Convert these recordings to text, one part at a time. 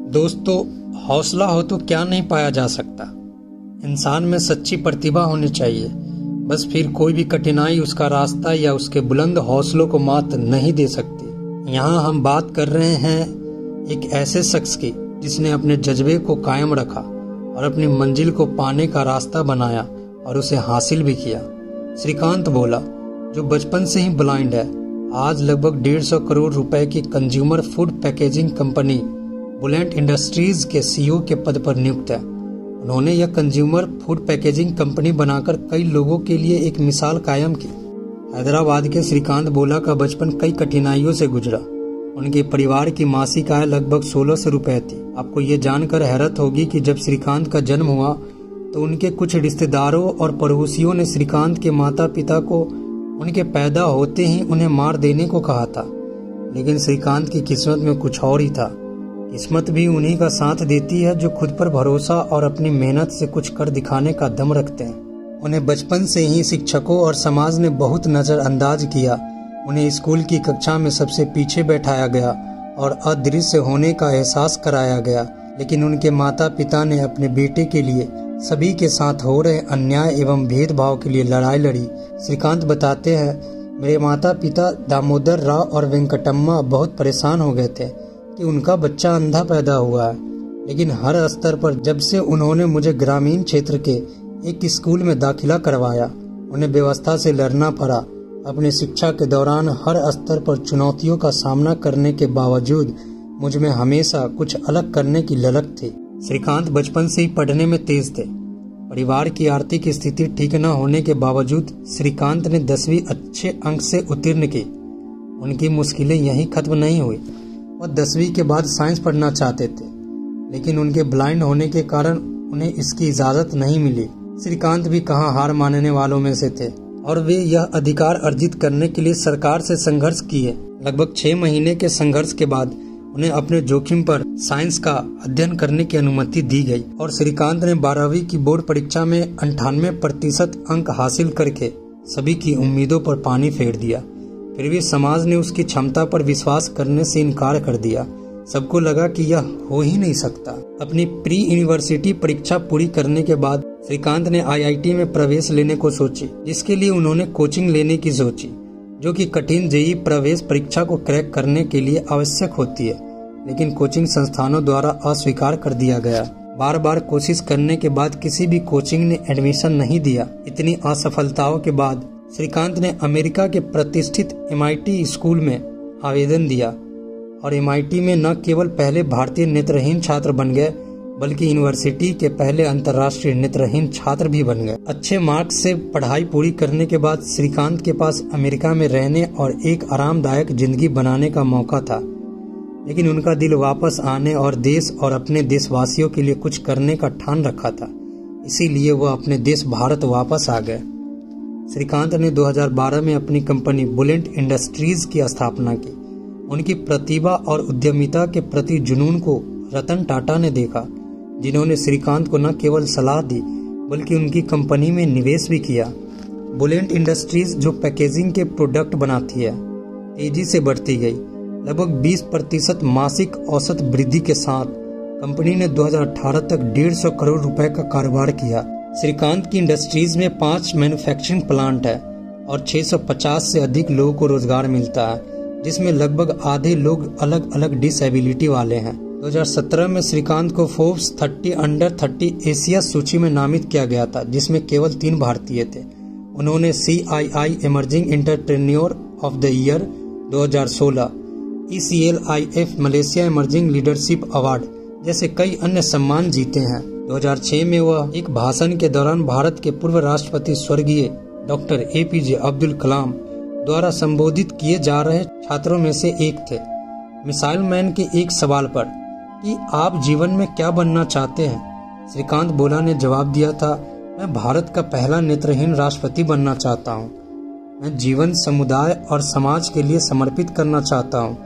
दोस्तों, हौसला हो तो क्या नहीं पाया जा सकता। इंसान में सच्ची प्रतिभा होनी चाहिए, बस फिर कोई भी कठिनाई उसका रास्ता या उसके बुलंद हौसलों को मात नहीं दे सकती। यहाँ हम बात कर रहे हैं एक ऐसे शख्स की जिसने अपने जज्बे को कायम रखा और अपनी मंजिल को पाने का रास्ता बनाया और उसे हासिल भी किया। श्रीकांत बोला, जो बचपन से ही ब्लाइंड है, आज लगभग 150 करोड़ रुपए की consumer food packaging company Bolant industries के सीईओ के पद पर नियुक्त है। उन्होंने यह कंज्यूमर फूड पैकेजिंग कंपनी बनाकर कई लोगों के लिए एक मिसाल कायम की। हैदराबाद के श्रीकांत बोला का बचपन कई कठिनाइयों से गुजरा। उनके परिवार की मासिक आय लगभग 1600 रुपए थी। आपको ये जानकर हैरत होगी कि जब श्रीकांत का जन्म हुआ तो उनके कुछ रिश्तेदारों और पड़ोसियों ने श्रीकांत के माता पिता को उनके पैदा होते ही उन्हें मार देने को कहा था, लेकिन श्रीकांत की किस्मत में कुछ और ही था। किस्मत भी उन्हीं का साथ देती है जो खुद पर भरोसा और अपनी मेहनत से कुछ कर दिखाने का दम रखते हैं। उन्हें बचपन से ही शिक्षकों और समाज ने बहुत नजरअंदाज किया। उन्हें स्कूल की कक्षा में सबसे पीछे बैठाया गया और अदृश्य होने का एहसास कराया गया, लेकिन उनके माता पिता ने अपने बेटे के लिए सभी के साथ हो रहे अन्याय एवं भेदभाव के लिए लड़ाई लड़ी। श्रीकांत बताते हैं, मेरे माता पिता दामोदर राव और वेंकटम्मा बहुत परेशान हो गए थे कि उनका बच्चा अंधा पैदा हुआ है, लेकिन हर स्तर पर जब से उन्होंने मुझे ग्रामीण क्षेत्र के एक स्कूल में दाखिला करवाया, उन्हें व्यवस्था से लड़ना पड़ा। अपनी शिक्षा के दौरान हर स्तर पर चुनौतियों का सामना करने के बावजूद मुझ में हमेशा कुछ अलग करने की ललक थी। श्रीकांत बचपन से ही पढ़ने में तेज थे। परिवार की आर्थिक स्थिति ठीक न होने के बावजूद श्रीकांत ने 10वीं अच्छे अंक से उत्तीर्ण की। उनकी मुश्किलें यहीं खत्म नहीं हुई। वह 10वीं के बाद साइंस पढ़ना चाहते थे, लेकिन उनके ब्लाइंड होने के कारण उन्हें इसकी इजाजत नहीं मिली। श्रीकांत भी कहां हार मानने वालों में से थे और वे यह अधिकार अर्जित करने के लिए सरकार से संघर्ष किए। लगभग 6 महीने के संघर्ष के बाद उन्हें अपने जोखिम पर साइंस का अध्ययन करने की अनुमति दी गई और श्रीकांत ने 12वीं की बोर्ड परीक्षा में 98% अंक हासिल करके सभी की उम्मीदों पर पानी फेर दिया। फिर भी समाज ने उसकी क्षमता पर विश्वास करने से इनकार कर दिया। सबको लगा कि यह हो ही नहीं सकता। अपनी प्री यूनिवर्सिटी परीक्षा पूरी करने के बाद श्रीकांत ने IIT में प्रवेश लेने को सोची, जिसके लिए उन्होंने कोचिंग लेने की सोची, जो कि कठिन JEE प्रवेश परीक्षा को क्रैक करने के लिए आवश्यक होती है, लेकिन कोचिंग संस्थानों द्वारा अस्वीकार कर दिया गया। बार बार कोशिश करने के बाद किसी भी कोचिंग ने एडमिशन नहीं दिया। इतनी असफलताओं के बाद श्रीकांत ने अमेरिका के प्रतिष्ठित MIT स्कूल में आवेदन दिया और MIT में न केवल पहले भारतीय नेत्रहीन छात्र बन गए, बल्कि यूनिवर्सिटी के पहले अंतर्राष्ट्रीय नेत्रहीन छात्र भी बन गए। अच्छे मार्क्स से पढ़ाई पूरी करने के बाद श्रीकांत के पास अमेरिका में रहने और एक आरामदायक जिंदगी बनाने का मौका था, लेकिन उनका दिल वापस आने और देश और अपने देशवासियों के लिए कुछ करने का ठान रखा था। इसीलिए वह अपने देश भारत वापस आ गए। श्रीकांत ने 2012 में अपनी कंपनी बुलेंट इंडस्ट्रीज की स्थापना की। उनकी प्रतिभा और उद्यमिता के प्रति जुनून को रतन टाटा ने देखा, जिन्होंने श्रीकांत को न केवल सलाह दी बल्कि उनकी कंपनी में निवेश भी किया। बुलेंट इंडस्ट्रीज, जो पैकेजिंग के प्रोडक्ट बनाती है, तेजी से बढ़ती गई। लगभग 20% मासिक औसत वृद्धि के साथ कंपनी ने 2018 तक 150 करोड़ रुपए का कारोबार किया। श्रीकांत की इंडस्ट्रीज में 5 मैन्युफैक्चरिंग प्लांट है और 650 से अधिक लोगों को रोजगार मिलता है, जिसमें लगभग आधे लोग अलग अलग डिसेबिलिटी वाले हैं। 2017 में श्रीकांत को फोर्ब्स 30 अंडर 30 एशिया सूची में नामित किया गया था, जिसमें केवल 3 भारतीय थे। उन्होंने CII emerging entrepreneur of the year 2016, ECLIF Malaysia emerging leadership award जैसे कई अन्य सम्मान जीते हैं। 2006 में वह एक भाषण के दौरान भारत के पूर्व राष्ट्रपति स्वर्गीय डॉक्टर APJ अब्दुल कलाम द्वारा संबोधित किए जा रहे छात्रों में से एक थे। मिसाइल मैन के एक सवाल पर कि आप जीवन में क्या बनना चाहते हैं, श्रीकांत बोला ने जवाब दिया था, मैं भारत का पहला नेत्रहीन राष्ट्रपति बनना चाहता हूँ। मैं जीवन, समुदाय और समाज के लिए समर्पित करना चाहता हूँ।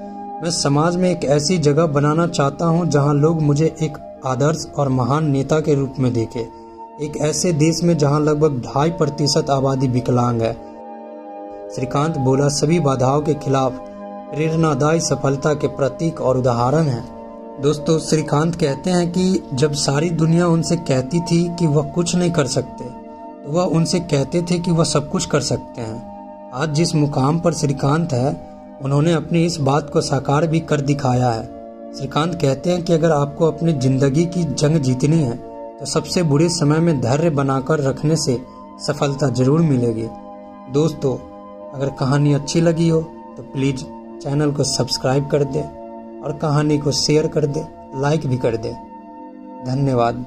मैं समाज में एक ऐसी जगह बनाना चाहता हूँ जहाँ लोग मुझे एक आदर्श और महान नेता के रूप में देखें। एक ऐसे देश में जहाँ लगभग 2.5% आबादी विकलांग है। श्रीकांत बोला, सभी बाधाओं के खिलाफ प्रेरणादायी सफलता के प्रतीक और उदाहरण हैं। दोस्तों, श्रीकांत कहते हैं कि जब सारी दुनिया उनसे कहती थी कि वह कुछ नहीं कर सकते, तो वह उनसे कहते थे कि वह सब कुछ कर सकते हैं। आज जिस मुकाम पर श्रीकांत है, उन्होंने अपनी इस बात को साकार भी कर दिखाया है। श्रीकांत कहते हैं कि अगर आपको अपनी जिंदगी की जंग जीतनी है तो सबसे बुरे समय में धैर्य बनाकर रखने से सफलता जरूर मिलेगी। दोस्तों, अगर कहानी अच्छी लगी हो तो प्लीज़ चैनल को सब्सक्राइब कर दे और कहानी को शेयर कर दे, लाइक भी कर दे। धन्यवाद।